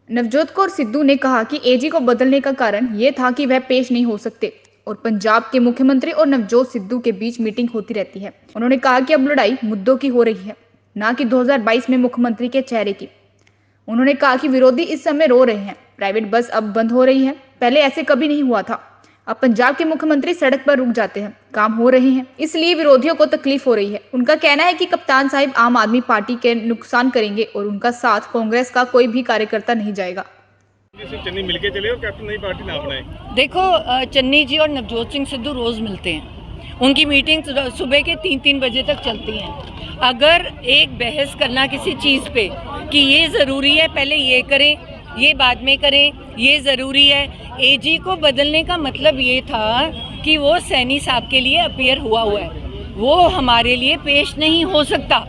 नवजोत कौर सिद्धू ने कहा कि एजी को बदलने का कारण ये था कि वह पेश नहीं हो सकते और पंजाब के मुख्यमंत्री और नवजोत सिद्धू के बीच मीटिंग होती रहती है। उन्होंने कहा कि अब लड़ाई मुद्दों की हो रही है, न कि 2022 में मुख्यमंत्री के चेहरे की। उन्होंने कहा कि विरोधी इस समय रो रहे हैं, प्राइवेट बस अब बंद हो रही है, पहले ऐसे कभी नहीं हुआ था। अब पंजाब के मुख्यमंत्री सड़क पर रुक जाते हैं, काम हो रहे हैं, इसलिए विरोधियों को तकलीफ हो रही है। उनका कहना है कि कप्तान साहिब आम आदमी पार्टी के नुकसान करेंगे और उनका साथ कांग्रेस का कोई भी कार्यकर्ता नहीं जाएगा। चन्नी मिलके चले और कैप्टन नई पार्टी ना बनाए। देखो, चन्नी जी और नवजोत सिंह सिद्धू रोज़ मिलते हैं, उनकी मीटिंग सुबह के 3-3 बजे तक चलती हैं। अगर एक बहस करना किसी चीज़ पे कि ये ज़रूरी है, पहले ये करें, ये बाद में करें, ये ज़रूरी है। एजी को बदलने का मतलब ये था कि वो सैनी साहब के लिए अपीयर हुआ है, वो हमारे लिए पेश नहीं हो सकता,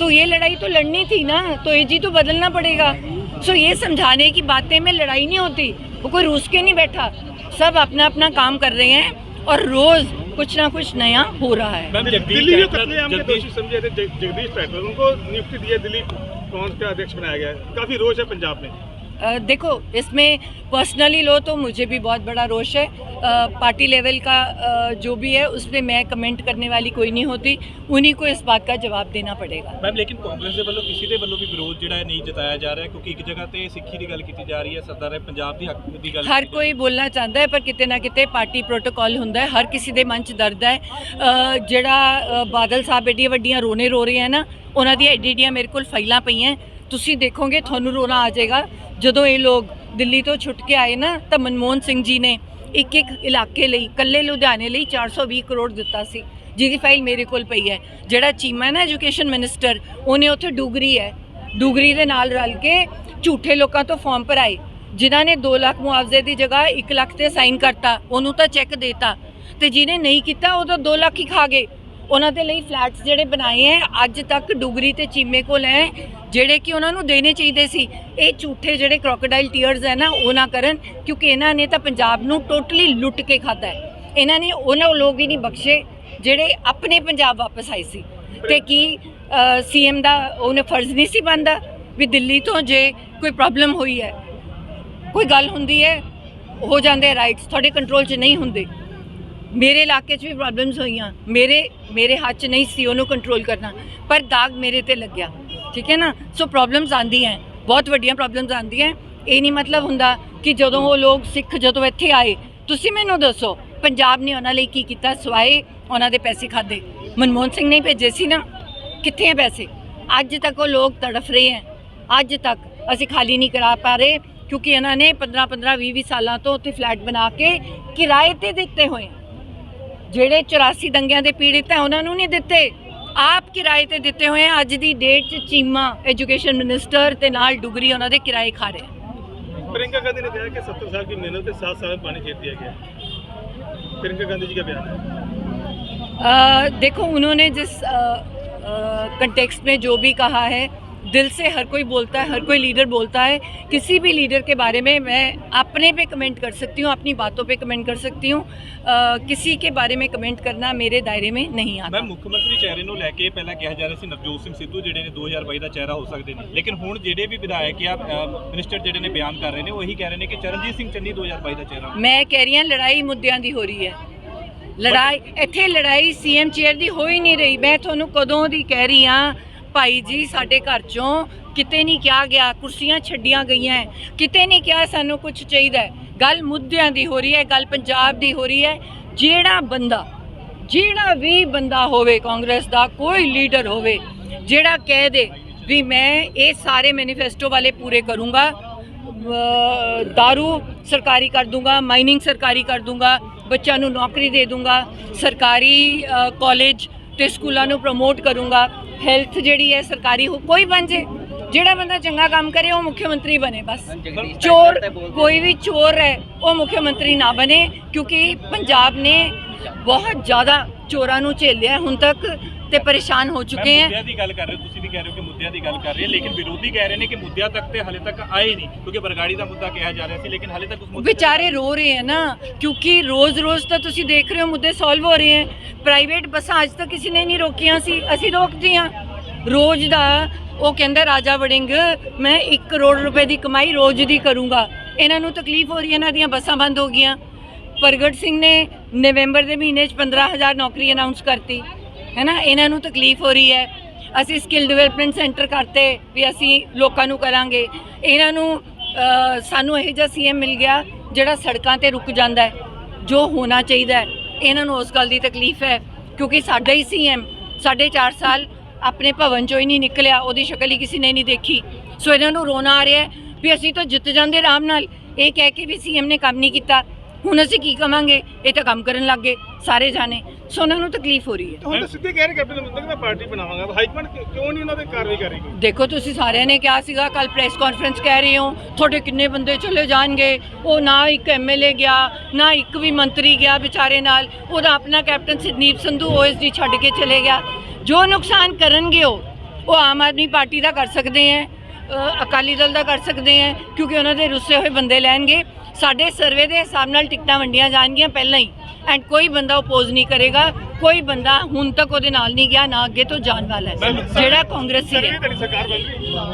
तो ये लड़ाई तो लड़नी थी ना, तो एजी तो बदलना पड़ेगा। सो ये समझाने की बातें में लड़ाई नहीं होती, वो कोई रूस के नहीं बैठा, सब अपना अपना काम कर रहे हैं और रोज़ कुछ ना कुछ नया हो रहा है। दिल्ली में कत्लेआम के दोषी समझे थे जगदीश ट्रैक्टर, उनको नियुक्ति दी है, दिल्ली कांग्रेस का अध्यक्ष बनाया गया है, काफी रोष है पंजाब में। देखो, इसमें पर्सनली लो तो मुझे भी बहुत बड़ा रोष है। पार्टी लेवल का जो भी है उसमें मैं कमेंट करने वाली कोई नहीं होती, उन्हीं को इस बात का जवाब देना पड़ेगा। मैम, लेकिन कांग्रेस के वालों किसी के वालों भी विरोध जिहड़ा नहीं जताया जा रहा है, क्योंकि एक जगह पे सिੱਖੀ की गल की जा रही है, सरदार पंजाब की हक की गल हर कोई बोलना चाहता है, पर किते ना किते पार्टी प्रोटोकॉल होंदा है, हर किसी के मन च दर्द है। जिहड़ा बादल साहब एडियां वड्डियां रोने रो रहे हैं ना, उन्हां दी एडियां मेरे कोल फाइलां पईयां, तुसीं देखोगे थानू रोना आ जाएगा। ਜਦੋਂ ਇਹ ਲੋਕ ਦਿੱਲੀ ਤੋਂ ਛੁੱਟ ਕੇ ਆਏ ਨਾ ਤਾਂ ਮਨਮੋਹਨ ਸਿੰਘ ਜੀ ਨੇ ਇੱਕ ਇਲਾਕੇ ਲਈ ਕੱਲੇ ਲੁਧਿਆਣੇ ਲਈ 420 ਕਰੋੜ ਦਿੱਤਾ ਸੀ, ਜਿਹਦੀ ਫਾਈਲ ਮੇਰੇ ਕੋਲ ਪਈ ਹੈ। ਜਿਹੜਾ ਚੀਮਾ ਨਾ ਐਜੂਕੇਸ਼ਨ ਮਿਨਿਸਟਰ, ਉਹਨੇ ਉੱਥੇ ਡੂਗਰੀ ਦੇ ਨਾਲ ਰਲ ਕੇ ਝੂਠੇ ਲੋਕਾਂ ਤੋਂ ਫਾਰਮ ਭਰਾਏ, ਜਿਨ੍ਹਾਂ ਨੇ 2 ਲੱਖ ਮੁਆਵਜ਼ੇ ਦੀ ਜਗ੍ਹਾ 1 ਲੱਖ ਤੇ ਸਾਈਨ ਕਰਤਾ, ਉਹਨੂੰ ਤਾਂ ਚੈੱਕ ਦੇਤਾ, ਤੇ ਜਿਹਨੇ ਨਹੀਂ ਕੀਤਾ ਉਹ ਤਾਂ 2 ਲੱਖ ਹੀ ਖਾ ਗਏ। ਉਹਨਾਂ ਦੇ ਲਈ ਫਲੈਟਸ ਜਿਹੜੇ ਬਣਾਏ ਹੈ ਅੱਜ ਤੱਕ ਡੂਗਰੀ ਤੇ ਚੀਮੇ ਕੋਲ ਹੈ, ਜਿਹੜੇ ਕਿ ਉਹਨਾਂ ਨੂੰ ਦੇਣੇ ਚਾਹੀਦੇ ਸੀ। ਇਹ ਝੂਠੇ ਜਿਹੜੇ ਕ੍ਰੋਕੋਡਾਈਲ ਟੀਅਰਸ ਹੈ ਨਾ, ਉਹ ਨਾ ਕਰਨ, ਕਿਉਂਕਿ ਇਹਨਾਂ ਨੇ ਤਾਂ ਪੰਜਾਬ ਨੂੰ ਟੋਟਲੀ ਲੁੱਟ ਕੇ ਖਾਧਾ ਹੈ। ਇਹਨਾਂ ਨੇ ਉਹਨਾਂ ਲੋਕ ਹੀ ਨਹੀਂ ਬਖਸ਼ੇ ਜਿਹੜੇ ਆਪਣੇ ਪੰਜਾਬ ਵਾਪਸ ਆਏ ਸੀ। ਤੇ ਕੀ ਸੀਐਮ ਦਾ ਉਹਨੇ ਫਰਜ਼ ਨਹੀਂ ਸੀ ਬਣਦਾ ਵੀ ਦਿੱਲੀ ਤੋਂ ਜੇ ਕੋਈ ਪ੍ਰੋਬਲਮ ਹੋਈ ਹੈ, ਕੋਈ ਗੱਲ ਹੁੰਦੀ ਹੈ, ਹੋ ਜਾਂਦੇ ਰਾਈਟਸ, ਤੁਹਾਡੇ ਕੰਟਰੋਲ 'ਚ ਨਹੀਂ ਹੁੰਦੇ। मेरे इलाके भी प्रॉब्लम्स हुई, मेरे हाथ च नहीं सी उन्होंने कंट्रोल करना, पर दाग मेरे ते लग गया, ठीक है ना। सो प्रॉब्लम्स आंदी हैं, बहुत वड्डियां प्रॉब्लम्स आंदी हैं। ये नहीं मतलब हुंदा कि जदों वो लोग सिख जदों इत्थे आए, तुसीं मैनूं दसो पंजाब ने उन्हां लई की कीता सिवाए उन्हां दे पैसे खाधे? मनमोहन सिंह ने भेजे सी ना, कित्थे हैं पैसे? अज तक वो लोग तड़फ रहे हैं, अज तक असीं खाली नहीं करा पा रहे, क्योंकि इन्होंने 15-15 20-20 सालों तो उत्थे फ्लैट बना के किराए ते दिते हुए। ਜਿਹੜੇ 84 ਦੰਗਿਆਂ ਦੇ ਪੀੜਿਤ ਹੈ ਉਹਨਾਂ ਨੂੰ ਨਹੀਂ ਦਿੱਤੇ, ਆਪ ਕਿਰਾਏ ਤੇ ਦਿੱਤੇ ਹੋਏ ਆ। ਅੱਜ ਦੀ ਡੇਟ 'ਚ ਚੀਮਾ ਐਜੂਕੇਸ਼ਨ ਮਿਨਿਸਟਰ ਤੇ ਨਾਲ ਡੁਗਰੀ ਉਹਨਾਂ ਦੇ ਕਿਰਾਏ ਖਾ ਰਹੇ। प्रियंका गांधी ने कहा कि 70 साल की मेहनत से 7 साल में पानी फेर दिया गया। प्रियंका गांधी जी का बयान है। देखो, उन्होंने जिस कंटेक्स्ट में जो भी कहा है, दिल से हर कोई बोलता है, हर कोई लीडर बोलता है। किसी भी लीडर के बारे में मैं अपने पे कमेंट कर सकती हूँ, अपनी बातों पे कमेंट कर सकती हूँ, किसी के बारे में कमेंट करना मेरे दायरे में नहीं आता। मैं मुख्यमंत्री चेहरे ਨੂੰ ਲੈ ਕੇ ਪਹਿਲਾਂ ਕਿਹਾ ਜਾ ਰਿਹਾ ਸੀ ਨਵਜੋਤ ਸਿੰਘ ਸਿੱਧੂ ਜਿਹੜੇ ਨੇ 2022 ਦਾ ਚਿਹਰਾ ਹੋ ਸਕਦੇ ਨੇ, ਲੇਕਿਨ ਹੁਣ ਜਿਹੜੇ ਵੀ ਵਿਧਾਇਕ ਜਾਂ ਮਿਨਿਸਟਰ ਜਿਹੜੇ ਨੇ ਬਿਆਨ ਕਰ ਰਹੇ ਨੇ, ਉਹ ਇਹੀ ਕਹਿ ਰਹੇ ਨੇ ਕਿ ਚਰਨਜੀਤ ਸਿੰਘ ਚੰਨੀ 2022 ਦਾ ਚਿਹਰਾ। ਮੈਂ ਕਹਿ ਰਹੀ ਹਾਂ ਲੜਾਈ ਮੁੱਦਿਆਂ ਦੀ ਹੋ ਰਹੀ ਹੈ, ਲੜਾਈ ਇੱਥੇ ਲੜਾਈ ਸੀਐਮ ਚੇਅਰ ਦੀ ਹੋ ਹੀ ਨਹੀਂ ਰਹੀ। ਮੈਂ ਤੁਹਾਨੂੰ ਕਦੋਂ ਦੀ ਕਹਿ ਰਹੀ ਹਾਂ ਭਾਈ ਜੀ, ਸਾਡੇ ਘਰ ਚੋਂ ਕਿਤੇ ਨਹੀਂ ਕਿਹਾ ਗਿਆ ਕੁਰਸੀਆਂ ਛੱਡੀਆਂ ਗਈਆਂ, ਕਿਤੇ ਨਹੀਂ ਕਿਹਾ ਸਾਨੂੰ ਕੁਝ ਚਾਹੀਦਾ। ਗੱਲ ਮੁੱਦਿਆਂ ਦੀ ਹੋ ਰਹੀ ਹੈ, ਗੱਲ ਪੰਜਾਬ ਦੀ ਹੋ ਰਹੀ ਹੈ। ਜਿਹੜਾ ਵੀ ਬੰਦਾ ਹੋਵੇ ਕਾਂਗਰਸ ਦਾ, ਕੋਈ ਲੀਡਰ ਹੋਵੇ ਜਿਹੜਾ ਕਹਿ ਦੇ ਵੀ ਮੈਂ ਇਹ ਸਾਰੇ ਮੈਨੀਫੈਸਟੋ ਵਾਲੇ ਪੂਰੇ ਕਰੂੰਗਾ, दारू सरकारी कर दूंगा, माइनिंग सरकारी कर दूंगा, बच्चों को नौकरी दे दूंगा, सरकारी कॉलेज ते स्कूलों को प्रमोट करूँगा, हेल्थ जी है सरकारी हो, कोई बन जाए, जोड़ा बंदा चंगा काम करे वो मुख्यमंत्री बने। बस चोर, कोई भी चोर है वो मुख्यमंत्री ना बने, क्योंकि पंजाब ने बहुत ज़्यादा चोरों को झेल लिया हुण तक ते परेशान हो चुके हैं। मुद्दे की गल कर रहे हो, तुसीं भी कह रहे हो कि मुद्दे की गल कर रहे हैं, लेकिन विरोधी कह रहे हैं कि मुद्दे तक ते हाले तक आए नहीं, क्योंकि बरगाड़ी का मुद्दा कहा जा रहा है, लेकिन हाले तक उस मुद्दे बेचारे रो रहे हैं ना, क्योंकि रोज़ रोज़ तो तुसीं देख रहे हो मुद्दे सॉल्व हो रहे हैं। प्राइवेट बसां अज तक किसी ने नहीं रोकियां सी, असीं रोकदी हां। रोज़ दा ਉਹ ਕਹਿੰਦਾ ਰਾਜਾ ਵੜਿੰਗ ਮੈਂ 1 ਕਰੋੜ ਰੁਪਏ ਦੀ ਕਮਾਈ ਰੋਜ਼ ਦੀ ਕਰੂੰਗਾ। ਇਹਨਾਂ ਨੂੰ ਤਕਲੀਫ ਹੋ ਰਹੀ ਹੈ, ਇਹਨਾਂ ਦੀਆਂ ਬੱਸਾਂ ਬੰਦ ਹੋ ਗਈਆਂ। ਪ੍ਰਗਟ ਸਿੰਘ ਨੇ ਨਵੰਬਰ ਦੇ ਮਹੀਨੇ 'ਚ 15,000 ਨੌਕਰੀ ਅਨਾਉਂਸ ਕਰਤੀ ਹੈ ਨਾ, ਇਹਨਾਂ ਨੂੰ ਤਕਲੀਫ ਹੋ ਰਹੀ ਹੈ। ਅਸੀਂ ਸਕਿੱਲ ਡਿਵੈਲਪਮੈਂਟ ਸੈਂਟਰ ਕਰਤੇ ਵੀ ਅਸੀਂ ਲੋਕਾਂ ਨੂੰ ਕਰਾਂਗੇ। ਇਹਨਾਂ ਨੂੰ ਸਾਨੂੰ ਇਹੋ ਜਿਹਾ ਸੀਐਮ ਮਿਲ ਗਿਆ ਜਿਹੜਾ ਸੜਕਾਂ ਤੇ ਰੁਕ ਜਾਂਦਾ ਹੈ, ਜੋ ਹੋਣਾ ਚਾਹੀਦਾ ਹੈ। ਇਹਨਾਂ ਨੂੰ ਉਸ ਗੱਲ ਦੀ ਤਕਲੀਫ ਹੈ ਕਿਉਂਕਿ ਸਾਡਾ ਹੀ ਸੀਐਮ 4.5 ਸਾਲ ਆਪਣੇ ਭਵਨ 'ਚੋਂ ਹੀ ਨਹੀਂ ਨਿਕਲਿਆ, ਉਹਦੀ ਸ਼ਕਲ ਹੀ ਕਿਸੇ ਨੇ ਨਹੀਂ ਦੇਖੀ। ਸੋ ਇਹਨਾਂ ਨੂੰ ਰੋਣਾ ਆ ਰਿਹਾ ਹੈ ਵੀ ਅਸੀਂ ਤਾਂ ਜਿੱਤ ਜਾਂਦੇ ਆਰਾਮ ਨਾਲ, ਇਹ ਕਹਿ ਕੇ ਵੀ ਸੀਐਮ ਨੇ ਕੰਮ ਨਹੀਂ ਕੀਤਾ। ਹੁਣ ਅਸੀਂ ਕੀ ਕਵਾਂਗੇ, ਇਹ ਤਾਂ ਕੰਮ ਕਰਨ ਲੱਗ ਗਏ ਸਾਰੇ ਜਾਣੇ। ਸੋ ਉਹਨਾਂ ਨੂੰ ਤਕਲੀਫ ਹੋ ਰਹੀ ਹੈ। ਹੁਣ ਤਾਂ ਸਿੱਧੇ ਕਹਿ ਰਹੇ ਕੈਪਟਨ ਅਮਰਿੰਦਰ ਕਿ ਮੈਂ ਪਾਰਟੀ ਬਣਾਵਾਂਗਾ, ਹਾਈਕਮਾਂਡ ਕਿਉਂ ਨਹੀਂ ਉਹਨਾਂ ਤੇ ਕਾਰਵਾਈ ਕਰ ਰਹੀ? ਦੇਖੋ ਤੁਸੀਂ ਸਾਰਿਆਂ ਨੇ ਕਿਹਾ ਸੀਗਾ, ਕੱਲ ਪ੍ਰੈਸ ਕਾਨਫਰੰਸ ਕਹਿ ਰਹੇ ਹੋ ਤੁਹਾਡੇ ਕਿੰਨੇ ਬੰਦੇ ਚਲੇ ਜਾਣਗੇ। ਉਹ ਨਾ ਇੱਕ ਐਮਐਲਏ ਗਿਆ, ਨਾ ਇੱਕ ਵੀ ਮੰਤਰੀ ਗਿਆ ਵਿਚਾਰੇ ਨਾਲ। ਉਹਦਾ ਆਪਣਾ ਕੈਪਟਨ ਸਿਰਨੀਪ ਸੰਧੂ ਓਐਸਡੀ ਛੱਡ ਕੇ ਚਲੇ ਗਿਆ। ਜੋ ਨੁਕਸਾਨ ਕਰਨਗੇ ਉਹ ਆਮ ਆਦਮੀ ਪਾਰਟੀ ਦਾ ਕਰ ਸਕਦੇ ਹੈ, ਅਕਾਲੀ ਦਲ ਦਾ ਕਰ ਸਕਦੇ ਹੈ, ਕਿਉਂਕਿ ਉਹਨਾਂ ਦੇ ਰੁੱਸੇ ਹੋਏ ਬੰਦੇ ਲੈਣਗੇ। ਸਾਡੇ ਸਰਵੇ ਦੇ ਹਿਸਾਬ ਨਾਲ ਟਿਕਟਾਂ ਵੰਡੀਆਂ ਜਾਣਗੀਆਂ ਪਹਿਲਾਂ ਹੀ, ਐਂਡ ਕੋਈ ਬੰਦਾ ਅਪੋਜ਼ ਨਹੀਂ ਕਰੇਗਾ। ਕੋਈ ਬੰਦਾ ਹੁਣ ਤੱਕ ਉਹਦੇ ਨਾਲ ਨਹੀਂ ਗਿਆ, ਨਾ ਅੱਗੇ ਤੋਂ ਜਾਣ ਵਾਲਾ ਹੈ। ਜਿਹੜਾ ਕਾਂਗਰਸੀ ਹੈ ਸਰਕਾਰ ਬਣ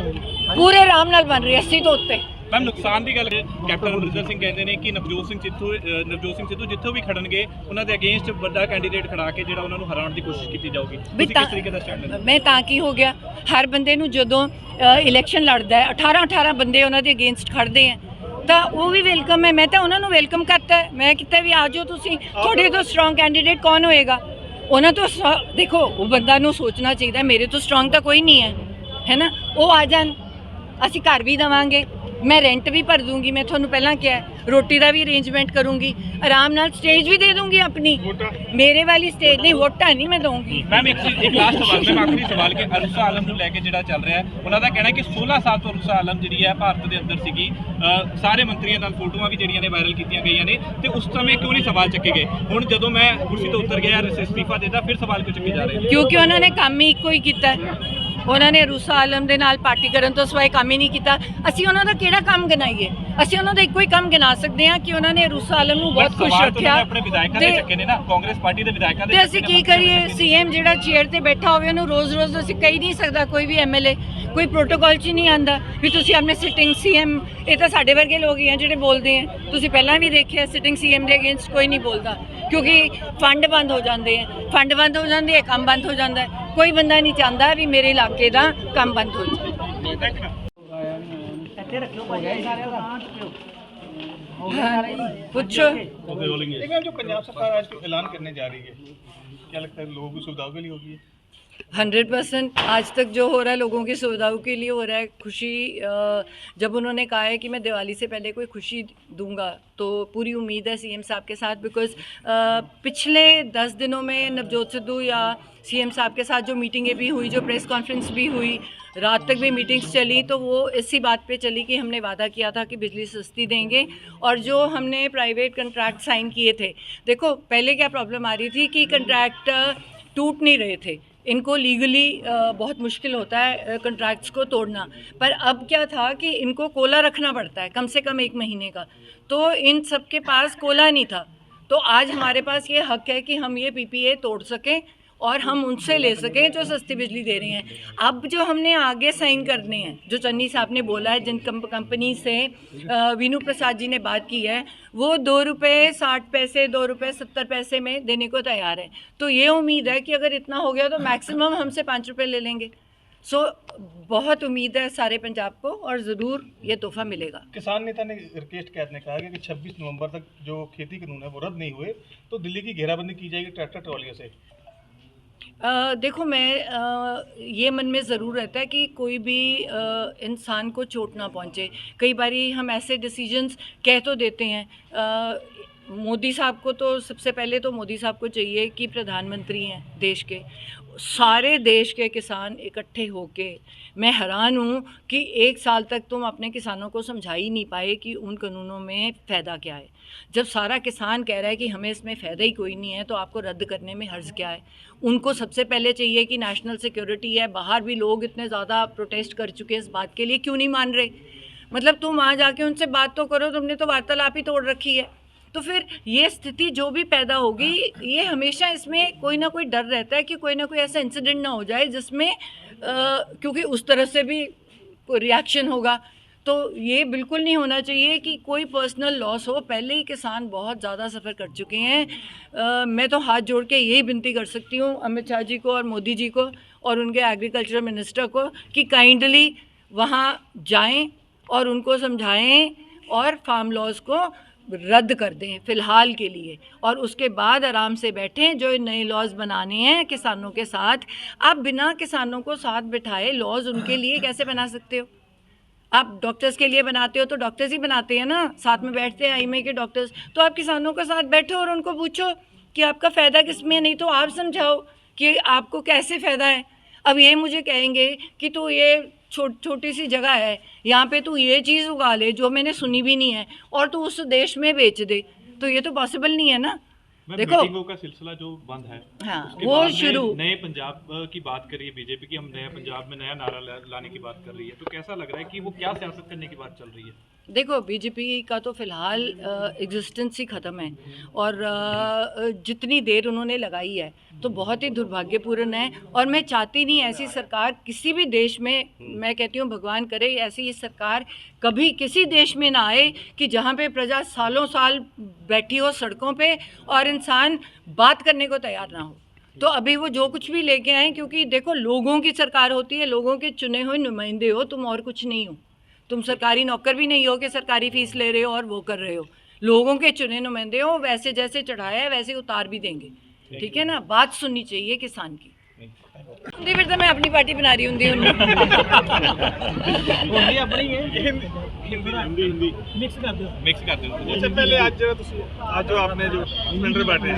ਰਹੀ ਪੂਰੇ ਆਰਾਮ ਨਾਲ ਬਣ ਰਹੀ ਹੈ 80 ਤੋਂ ਉੱਤੇ। ਮੈਮ ਨੁਕਸਾਨ ਦੀ ਗੱਲ ਕੈਪਟਨ ਅਮਰਿੰਦਰ ਸਿੰਘ ਕਹਿੰਦੇ ਨੇ ਕਿ ਨਵਜੋਤ ਸਿੰਘ ਸਿੱਧੂ ਜਿੱਥੋਂ ਵੀ ਖੜਨਗੇ ਉਹਨਾਂ ਦੇ ਅਗੇਂਸਟ ਵੱਡਾ ਕੈਂਡੀਡੇਟ ਖੜਾ ਕੇ ਜਿਹੜਾ ਉਹਨਾਂ ਨੂੰ ਹਰਾਉਣ ਦੀ ਕੋਸ਼ਿਸ਼ ਕੀਤੀ ਜਾਊਗੀ। ਤੁਸੀਂ ਕਿਸ ਤਰੀਕੇ ਦਾ ਸਟੈਂਡ ਲੈਂਦੇ? ਮੈਂ ਤਾਂ ਕੀ ਹੋ ਗਿਆ, ਹਰ ਬੰਦੇ ਨੂੰ ਜਦੋਂ ਇਲੈਕਸ਼ਨ ਲੜਦਾ ਹੈ 18 ਬੰਦੇ ਉਹਨਾਂ ਦੇ ਅਗੇਂਸਟ ਖੜਦੇ ਹੈ ਤਾਂ ਉਹ ਵੀ ਵੈਲਕਮ ਹੈ। ਮੈਂ ਤਾਂ ਉਹਨਾਂ ਨੂੰ ਵੈਲਕਮ ਕਰਤਾ ਹੈ, ਮੈਂ ਕਿਹਾ ਵੀ ਆ ਜਾਓ ਤੁਸੀਂ, ਤੁਹਾਡੇ ਤੋਂ ਸਟਰੋਂਗ ਕੈਂਡੀਡੇਟ ਕੌਣ ਹੋਏਗਾ? ਉਹਨਾਂ ਤੋਂ ਦੇਖੋ ਉਹ ਬੰਦਾ ਨੂੰ ਸੋਚਣਾ ਚਾਹੀਦਾ ਮੇਰੇ ਤੋਂ ਸਟਰੋਂਗ ਤਾਂ ਕੋਈ ਨਹੀਂ ਹੈ ਨਾ। ਉਹ ਆ ਜਾਣ, ਅਸੀਂ ਘਰ ਵੀ ਦੇਵਾਂਗੇ, ਮੈਂ ਰੈਂਟ ਵੀ ਭਰ ਦੂੰਗੀ। ਮੈਂ ਤੁਹਾਨੂੰ ਪਹਿਲਾਂ ਕਿਹਾ ਰੋਟੀ ਦਾ ਵੀ ਅਰੇਂਜਮੈਂਟ ਕਰੂੰਗੀ, ਆਰਾਮ ਨਾਲ ਸਟੇਜ ਵੀ ਦੇ ਦੂੰਗੀ ਆਪਣੀ, ਮੇਰੇ ਵਾਲੀ ਸਟੇਜ ਨਹੀਂ, ਵੋਟਾਂ ਨਹੀਂ ਮੈਂ ਦਊਂਗੀ। ਮੈਮ ਇੱਕ ਲਾਸਟ ਸਵਾਲ, ਮੈਮ ਆਖਰੀ ਸਵਾਲ ਕਿ ਅਰੁਸਾ ਆਲਮ ਨੂੰ ਲੈ ਕੇ ਜਿਹੜਾ ਚੱਲ ਰਿਹਾ ਹੈ, ਉਹਨਾਂ ਦਾ ਕਹਿਣਾ ਕਿ 16 ਸਾਲ ਤੋਂ ਅਰੁਸਾ ਆਲਮ ਜਿਹੜੀ ਹੈ ਭਾਰਤ ਦੇ ਅੰਦਰ ਸੀਗੀ। ਸਾਰੇ ਮੰਤਰੀਆਂ ਨਾਲ ਫੋਟੋਆਂ ਵੀ ਜਿਹੜੀਆਂ ਨੇ ਵਾਇਰਲ ਕੀਤੀਆਂ ਗਈਆਂ ਨੇ, ਤੇ ਉਸ ਸਮੇਂ ਕਿਉਂ ਨਹੀਂ ਸਵਾਲ ਚੱਕੇ ਗਏ? ਹੁਣ ਜਦੋਂ ਮੈਂ ਕੁਰਸੀ ਤੋਂ ਉਤਰ ਗਿਆ, ਅਸਤੀਫਾ ਦੇਦਾ, ਫਿਰ ਸਵਾਲ ਕਿਉਂ ਚੱਕੇ ਜਾ ਰਹੇ? ਕਿਉਂਕਿ ਉਹਨਾਂ ਨੇ ਕੰਮ ਹੀ ਇੱਕੋ ਹੀ ਕੀਤਾ। ਉਹਨਾਂ ਨੇ ਅਰੁਸਾ ਆਲਮ ਦੇ ਨਾਲ ਪਾਰਟੀ ਕਰਨ ਤੋਂ ਸਿਵਾਏ ਕੰਮ ਹੀ ਨਹੀਂ ਕੀਤਾ। ਅਸੀਂ ਉਹਨਾਂ ਦਾ ਕਿਹੜਾ ਕੰਮ ਗਿਣਾਈਏ? ਅਸੀਂ ਉਹਨਾਂ ਦਾ ਇੱਕੋ ਹੀ ਕੰਮ ਗਿਣਾ ਸਕਦੇ ਹਾਂ ਕਿ ਉਹਨਾਂ ਨੇ ਅਰੁਸਾ ਆਲਮ ਨੂੰ ਬਹੁਤ ਖੁਸ਼ ਰੱਖਿਆ। ਆਪਣੇ ਵਿਧਾਇਕਾਂ ਦੇ ਚੱਕੇ ਨੇ ਨਾ, ਕਾਂਗਰਸ ਪਾਰਟੀ ਦੇ ਵਿਧਾਇਕਾਂ ਦੇ। ਤੇ ਅਸੀਂ ਕੀ ਕਰੀਏ? ਸੀਐਮ ਜਿਹੜਾ ਚੇਅਰ ਤੇ ਬੈਠਾ ਹੋਵੇ ਉਹਨੂੰ ਰੋਜ਼-ਰੋਜ਼ ਅਸੀਂ ਕਹਿ ਨਹੀਂ ਸਕਦਾ। ਕੋਈ ਵੀ ਐਮਐਲਏ ਕੋਈ ਪ੍ਰੋਟੋਕਾਲ 'ਚ ਨਹੀਂ ਆਂਦਾ ਵੀ ਤੁਸੀਂ ਆਪਣੇ ਸਿਟਿੰਗ ਸੀਐਮ, ਇਹ ਤਾਂ ਸਾਡੇ ਵਰਗੇ ਲੋਕ ਹੀ ਆ ਜਿਹੜੇ ਬੋਲਦੇ ਆ। ਤੁਸੀਂ ਪਹਿਲਾਂ ਵੀ ਦੇਖਿਆ ਸਿਟਿੰਗ ਸੀਐਮ ਦੇ ਅਗੇਂਸਟ ਕੋਈ ਨਹੀਂ ਬੋਲਦਾ ਕਿਉਂਕਿ ਫੰਡ ਬੰਦ ਹੋ ਜਾਂਦੇ ਆ, ਫੰਡ ਬੰਦ ਹੋ ਜਾਂਦੇ ਆ, ਕੰਮ ਬੰਦ ਹੋ ਜਾਂਦਾ ਹੈ। ਕੋਈ ਬੰਦਾ ਨਹੀਂ ਚਾਹੁੰਦਾ ਵੀ ਮੇਰੇ ਇਲਾਕੇ ਦਾ ਕੰਮ ਬੰਦ ਹੋ ਜਾਏ। ਪੁੱਛੋ। जो पंजाब सरकार आज ऐलान करने जा रही है, क्या लगता है लोगों की सुविधाओं के लिए होगी? 100% आज तक जो हो रहा है लोगों की सुविधाओं के लिए हो रहा है। खुशी जब उन्होंने कहा है कि मैं दिवाली से पहले कोई खुशी दूंगा तो पूरी उम्मीद है सीएम साहब के साथ, बिकॉज़ पिछले 10 दिनों में नवजोत सिद्धू या सीएम साहब के साथ जो मीटिंगें भी हुई, जो प्रेस कॉन्फ्रेंस भी हुई, रात तक भी मीटिंग्स चली, तो वो इसी बात पे चली कि हमने वादा किया था कि बिजली सस्ती देंगे और जो हमने प्राइवेट कंट्रैक्ट साइन किए थे। देखो पहले क्या प्रॉब्लम आ रही थी कि कंट्रैक्ट टूट नहीं रहे थे, इनको लीगली बहुत मुश्किल होता है कंट्रैक्ट्स को तोड़ना, पर अब क्या था कि इनको कोला रखना पड़ता है कम से कम 1 महीने का, तो इन सब के पास कोला नहीं था। तो आज हमारे पास ये हक है कि हम ये पीपीए तोड़ सकें और हम उनसे ले सकें जो सस्ती बिजली दे रहे हैं। अब जो हमने आगे साइन करने हैं, जो चन्नी साहब ने बोला है, जिन कंपनी से वीनू प्रसाद जी ने बात की है, वो 2 रुपये 60 पैसे 2 रुपये 70 पैसे में देने को तैयार है। तो ये उम्मीद है कि अगर इतना हो गया तो मैक्सिमम हमसे 5 रुपये ले लेंगे। सो बहुत उम्मीद है सारे पंजाब को और ज़रूर ये तोहफा मिलेगा। किसान नेता ने राकेश कैद ने कहा कि 26 नवंबर तक जो खेती कानून है वो रद्द नहीं हुए तो दिल्ली की घेराबंदी की जाएगी ट्रैक्टर ट्रॉलियों से। देखो मैं ये मन में ज़रूर रहता है कि कोई भी इंसान को चोट ना पहुँचे। कई बारी हम ऐसे डिसीजंस कह तो देते हैं। मोदी साहब को तो सबसे पहले तो मोदी साहब को चाहिए कि प्रधानमंत्री हैं देश के, सारे देश के किसान इकट्ठे होके, मैं हैरान हूँ कि 1 साल तक तुम अपने किसानों को समझा ही नहीं पाए कि उन कानूनों में फ़ायदा क्या है। जब सारा किसान कह रहा है कि हमें इसमें फ़ायदा ही कोई नहीं है तो आपको रद्द करने में हर्ज क्या है। उनको सबसे पहले चाहिए कि नेशनल सिक्योरिटी है, बाहर भी लोग इतने ज़्यादा प्रोटेस्ट कर चुके हैं इस बात के लिए, क्यों नहीं मान रहे? मतलब तुम वहाँ जाके उनसे बात तो करो, तुमने तो वार्तालाप ही तोड़ रखी है। तो फिर ये स्थिति जो भी पैदा होगी, ये हमेशा इसमें कोई ना कोई डर रहता है कि कोई ना कोई ऐसा इंसिडेंट ना हो जाए जिसमें क्योंकि उस तरह से भी रिएक्शन होगा। तो ये बिल्कुल नहीं होना चाहिए कि कोई पर्सनल लॉस हो। पहले ही किसान बहुत ज़्यादा सफ़र कर चुके हैं। मैं तो हाथ जोड़ के यही विनती कर सकती हूँ अमित शाह जी को और मोदी जी को और उनके एग्रीकल्चर मिनिस्टर को कि काइंडली वहाँ जाएं और उनको समझाएं और फार्म लॉज को रद्द कर दें फ़िलहाल के लिए, और उसके बाद आराम से बैठें। जो नए लॉज बनाने हैं किसानों के साथ, आप बिना किसानों को साथ बिठाए लॉज उनके लिए कैसे बना सकते हो? आप डॉक्टर्स के लिए बनाते हो तो डॉक्टर्स ही बनाते हैं ना, साथ में बैठते हैं आईएमए के डॉक्टर्स। तो आप किसानों के साथ बैठो और उनको पूछो कि आपका फ़ायदा किस में, नहीं तो आप समझाओ कि आपको कैसे फ़ायदा है। अब ये मुझे कहेंगे कि तो ये छोटी सी जगह है, यहाँ पे तू ये चीज़ उगा ले जो मैंने सुनी भी नहीं है और तू उस देश में बेच दे, तो ये तो पॉसिबल नहीं है ना। देखो मीटिंगों का सिलसिला जो बंद है, हाँ, उसके वो बाद में शुरू नए पंजाब की बात कर रही है बीजेपी की, हम नया पंजाब में नया नारा लाने की बात कर रही है, तो कैसा लग रहा है कि वो क्या सियासत करने की बात चल रही है? देखो बीजेपी का तो फ़िलहाल एग्जिस्टेंस ही ख़त्म है, और जितनी देर उन्होंने लगाई है तो बहुत ही दुर्भाग्यपूर्ण है। और मैं चाहती नहीं ऐसी सरकार किसी भी देश में, मैं कहती हूँ भगवान करे ऐसी सरकार कभी किसी देश में ना आए कि जहाँ पे प्रजा सालों साल बैठी हो सड़कों पे और इंसान बात करने को तैयार ना हो। तो अभी वो जो कुछ भी लेके आए, क्योंकि देखो लोगों की सरकार होती है, लोगों के चुने हुए नुमाइंदे हो तुम, और कुछ नहीं हो। तुम सरकारी नौकर भी नहीं हो कि सरकारी फीस ले रहे हो और वो कर रहे हो। लोगों के चुने नुमाइंदे हो, वैसे जैसे चढ़ाया है वैसे उतार भी देंगे, ठीक है ना। बात सुननी चाहिए किसान की। फिर तो मैं अपनी पार्टी बना रही हूँ मिक्स कर दो। अच्छा पहले आज जो आपने जो सिलेंडर बांटे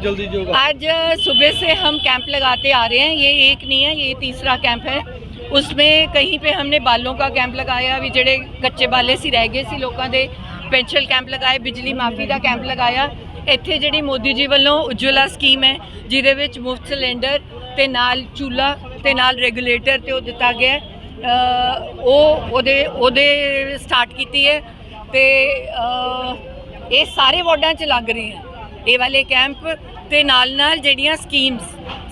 जल्दी जो आज सुबह से हम कैंप लगाते आ रहे हैं, ये एक नहीं है, ये तीसरा कैंप है। उसमें कहीं पे हमने बालों का कैंप लगाया, भी जेडे कच्चे बाले सी रह गए सी लोगों के, पेंशन कैंप लगाए, बिजली माफ़ी का कैंप लगाया। ਇੱਥੇ ਜਿਹੜੀ ਮੋਦੀ ਜੀ ਵੱਲੋਂ ਉਜਵਲਾ ਸਕੀਮ ਹੈ ਜਿਹਦੇ ਵਿੱਚ ਮੁਫਤ ਸਿਲੰਡਰ ਤੇ ਨਾਲ ਚੁੱਲ੍ਹਾ ਤੇ ਨਾਲ ਰੈਗੂਲੇਟਰ ਤੇ ਉਹ ਦਿੱਤਾ ਗਿਆ, ਉਹਦੇ ਸਟਾਰਟ ਕੀਤੀ ਹੈ ਤੇ ਇਹ ਸਾਰੇ ਵਾਰਡਾਂ 'ਚ ਲੱਗ ਰਹੇ हैं ਇਹ ਵਾਲੇ ਕੈਂਪ। ਤੇ ਨਾਲ ਨਾਲ ਜਿਹੜੀਆਂ ਸਕੀਮਸ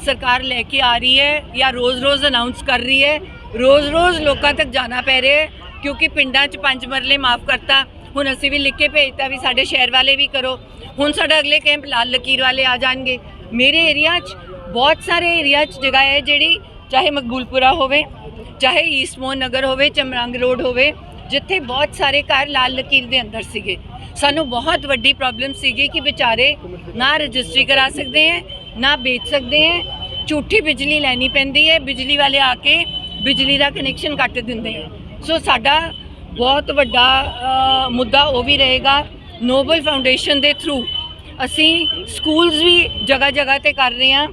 ਸਰਕਾਰ ਲੈ ਕੇ ਆ ਰਹੀ ਹੈ ਜਾਂ ਰੋਜ਼-ਰੋਜ਼ ਅਨਾਉਂਸ ਕਰ ਰਹੀ ਹੈ, ਰੋਜ਼-ਰੋਜ਼ ਲੋਕਾਂ ਤੱਕ ਜਾਣਾ ਪੈ ਰਿਹਾ ਹੈ, ਕਿਉਂਕਿ ਪਿੰਡਾਂ 'ਚ 5 ਮਰਲੇ ਮਾफ़ ਕਰਤਾ, ਹੁਣ ਅਸੀਂ ਵੀ ਲਿਖ ਕੇ ਭੇਜਤਾ ਵੀ ਸਾਡੇ ਸ਼ਹਿਰ ਵਾਲੇ ਵੀ ਕਰੋ। ਹੁਣ ਸਾਡਾ ਅਗਲੇ ਕੈਂਪ ਲਾਲ ਲਕੀਰ ਵਾਲੇ ਆ ਜਾਣਗੇ। ਮੇਰੇ ਏਰੀਆ 'ਚ ਬਹੁਤ ਸਾਰੇ ਏਰੀਆ 'ਚ ਜਗ੍ਹਾ ਹੈ ਜਿਹੜੀ, ਚਾਹੇ ਮਕਬੂਲਪੁਰਾ ਹੋਵੇ, ਚਾਹੇ ਈਸਟ ਮੋਹਨ ਨਗਰ ਹੋਵੇ, ਚਮਰੰਗ ਰੋਡ ਹੋਵੇ, ਜਿੱਥੇ ਬਹੁਤ ਸਾਰੇ ਘਰ ਲਾਲ ਲਕੀਰ ਦੇ ਅੰਦਰ ਸੀਗੇ। ਸਾਨੂੰ ਬਹੁਤ ਵੱਡੀ ਪ੍ਰੋਬਲਮ ਸੀਗੀ ਕਿ ਵਿਚਾਰੇ ਨਾ ਰਜਿਸਟਰੀ ਕਰਾ ਸਕਦੇ ਹੈ, ਨਾ ਵੇਚ ਸਕਦੇ ਹੈ, ਝੂਠੀ ਬਿਜਲੀ ਲੈਣੀ ਪੈਂਦੀ ਹੈ, ਬਿਜਲੀ ਵਾਲੇ ਆ ਕੇ ਬਿਜਲੀ ਦਾ ਕਨੈਕਸ਼ਨ ਕੱਟ ਦਿੰਦੇ ਹੈ। ਸੋ ਸਾਡਾ ਬਹੁਤ ਵੱਡਾ ਮੁੱਦਾ ਉਹ ਵੀ ਰਹੇਗਾ। ਨੋਬਲ ਫਾਊਂਡੇਸ਼ਨ ਦੇ ਥਰੂ ਅਸੀਂ ਸਕੂਲਸ ਵੀ ਜਗ੍ਹਾ ਜਗ੍ਹਾ ਤੇ ਕਰ ਰਹੇ ਹਾਂ।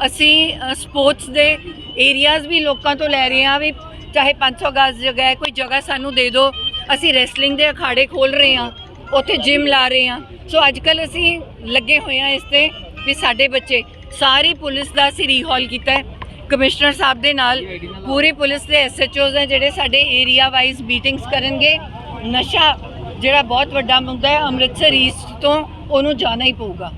ਅਸੀਂ ਸਪੋਰਟਸ ਦੇ ਏਰੀਆਜ਼ ਵੀ ਲੋਕਾਂ ਤੋਂ ਲੈ ਰਹੇ ਹਾਂ ਵੀ ਚਾਹੇ 500 ਗਜ਼ ਜਗ੍ਹਾ ਹੈ, ਕੋਈ ਜਗ੍ਹਾ ਸਾਨੂੰ ਦੇ ਦਿਓ। ਅਸੀਂ ਰੈਸਲਿੰਗ ਦੇ ਅਖਾੜੇ ਖੋਲ੍ਹ ਰਹੇ ਹਾਂ, ਉੱਥੇ ਜਿਮ ਲਾ ਰਹੇ ਹਾਂ। ਸੋ ਅੱਜ ਕੱਲ੍ਹ ਅਸੀਂ ਲੱਗੇ ਹੋਏ ਹਾਂ ਇਸ 'ਤੇ ਵੀ ਸਾਡੇ ਬੱਚੇ, ਸਾਰੀ ਪੁਲਿਸ ਦਾ ਅਸੀਂ ਰੀਹੌਲ ਕੀਤਾ ਹੈ ਕਮਿਸ਼ਨਰ ਸਾਹਿਬ ਦੇ ਨਾਲ। ਪੂਰੀ ਪੁਲਿਸ ਦੇ SHOs ਹੈ ਜਿਹੜੇ ਸਾਡੇ ਏਰੀਆ ਵਾਈਜ਼ ਮੀਟਿੰਗਸ ਕਰਨਗੇ। ਨਸ਼ਾ ਜਿਹੜਾ ਬਹੁਤ ਵੱਡਾ ਮੁੱਦਾ ਹੈ ਅੰਮ੍ਰਿਤਸਰ ਈਸਟ ਤੋਂ, ਉਹਨੂੰ ਜਾਣਾ ਹੀ ਪਊਗਾ।